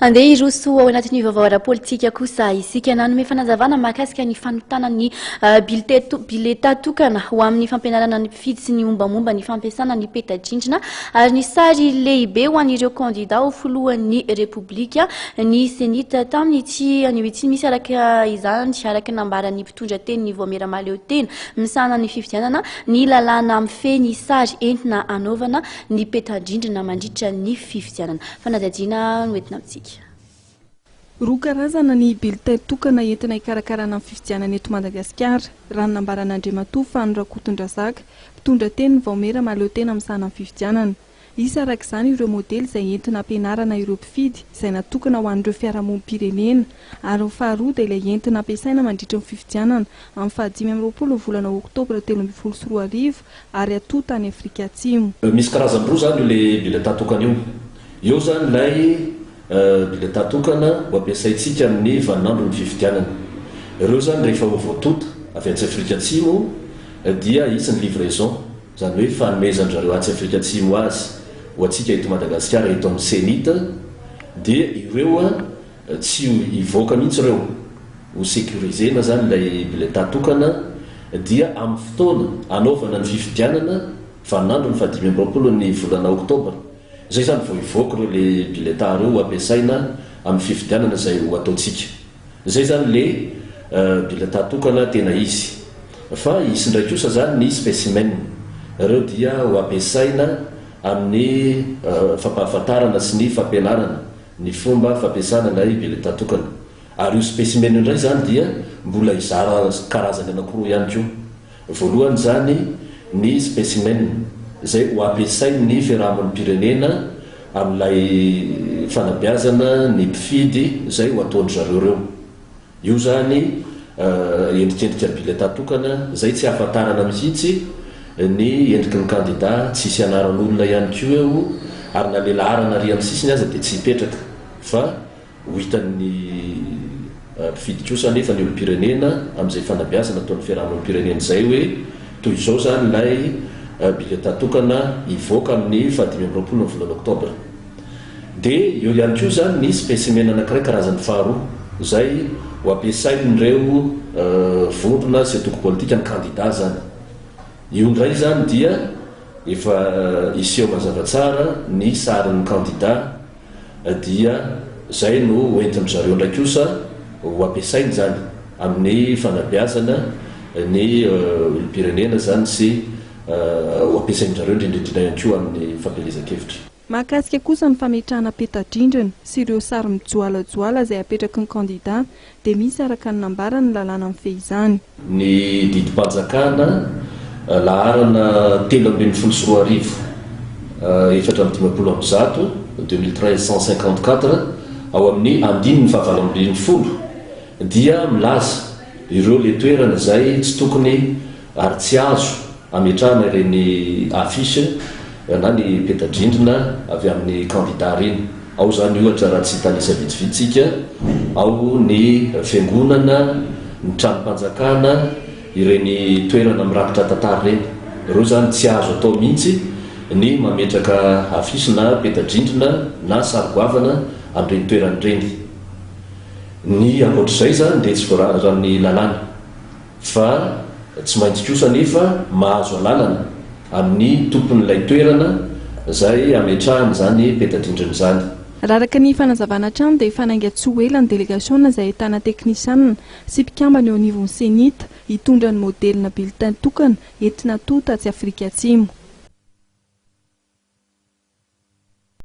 Andeha iroso ao anatin'ny vaovao ara-politika kosa isika Nanome fanazavana mahakasika ny fanotana ny bileta tokana ho amin'ny fampianarana ny mpifidy sy ny mombamomba ny fampiasana ny petadrindrina ary ny sary lehibe ho an'ireo kandida ho filohan'ny repoblika ny Cenit tamin'ity an'ity misy araky izany araky nambaran'ny mpitondra tenin'ny vaomiera mahaleo tena misahana ny fifidianana ny lalana mifehy ny sary entina anaovana ny petadrindrina mandritra ny fifidianana fanazavana no entina amintsika. Roa karazana ny bileta tokana entina ikarakarana amin'ny fifidianana eto Madagasikara raha ny nambaran'Andriamatoa fanorakotondra zaka mpitondra tenin'ny vaomiera mahaleo tena misahana amin'ny fifidianana. Isa araka izany ireo modely izay entina ampianarana ireo mpifidy izay natokana ho an'ireo fiarahamonim-pirenena ary ny faharoa dia ilay entina ampiasaina mandritra ny fifidianana amin'ny fahadimy amby roapolo volana oktobra 2024 ary atoa tany Afrika Atsimo. Misy karazany roa zany ilay bileta tokana io zany ilay bileta tokana ho ampiasaintsika amin'ny vaninandro ny fifidianana. Ireo zany rehefa voatota avy atsy Afrika Atsimo dia isy ny livraison zany hoe fanomezan'zareo atsy Afrika Atsimo azy ho atsika eto Madagasikara eto amin'ny Cenit dia ireo tsy ivoaka mihitsy ireo ho sécurisena zany ilay bileta tokana dia amin'ny fotoana anaovana ny fifidianana vaninandro ny fahadimy amby roapolo ny volana oktobra. Zay zany vao ivoaka ireo le bileta ireo ho ampiasaina amin'ny fifidianana izay ho ataontsika. Zay zany le bileta tokana tena izy. Fa isy ndraiky kosa zany ny spécimen. Ireo dia ho ampiasaina amin'ny fampahafantarana sy ny fampianarana ny fomba fampiasana ilay bileta tokana. Ary io spécimen indray zany dia mbola izara karazany anankiroa ihany koa. Voalohany zany ny spécimen izay ho ampiasain'ny fiarahamonim-pirenena amin'ilay fanabeazana ny mpifidy izay ho ataon'ny zareo ireo. Io zany endrikendrika bileta tokana izay tsy ahafantarana mihitsy ny endriky ny kandida tsisy anaran'olona ihany koa eo ary na lelarana ary amin'ny sisiny aza dia tsy hipetraka fa ho hitan'ny mpifidy kosa nefa ny olom-pirenena amin'izay fanabeazana ataon'ny fiarahamonim-pirenena izay hoe toy izao zany ilay bileta tokana ivoaka amin'ny fahadimy amby roapolo ny volana oktobra. Dia eo ihany koa zany ny spécimen anankiray karazany faharoa izay ho ampiasain'ireo vondrona sy atoko politika ny kandida zany. Io ndray zany dia efa iseho mazava tsara ny sarin'ny kandida dia zay no hoentin'ny zareo ndray kosa ho ampiasainy zany amin'ny fanabeazana ny olom-pirenena zany sy ho ampiasainy zareo indrindrindrindra ihany koa amin'ny fampielezan-kevitra. Mahakasika kosa ny fametrahana petadrindrina sy ireo sary mijoalajoala izay apetraky ny kandida dia misy araka ny nambara ny lalana mifehy izany. Ny didim-panjakana laharana 324 2013 ao amin'ny andininy fahavalambin'ny folo dia milaza ireo le toerana izay tsy tokony ary tsy azo ametrahana ireny afishe na ny petadrindrina avy amin'ny kandida reny. Ao zany ohatra raha tsy hitanisa vitsivitsika ao ny fiangonana, ny tranom-panjakana, ireny toerana mirakitra tantara reny. Ireo zany tsy azo atao mihitsy ny mametraka afisy na petadrindrina na sary-goavana amin'ireny toerana reny. Ny ankoatr'izay zany dia tsy voararan'ny lalana fa tsy maintsy kosa nefa mahazo alalana amin'ny tompon'ilay toerana izay ametrahany zany petadrindrina zany. Raha araka ny fanazavana hatrany dia fanainga tsy ho ela ny délégation izay ahitana teknisianina sy mpikambana eo anivon'ny Cenit hitondra ny modelina bileta tokana entina tota tsy Afrika Atsimo.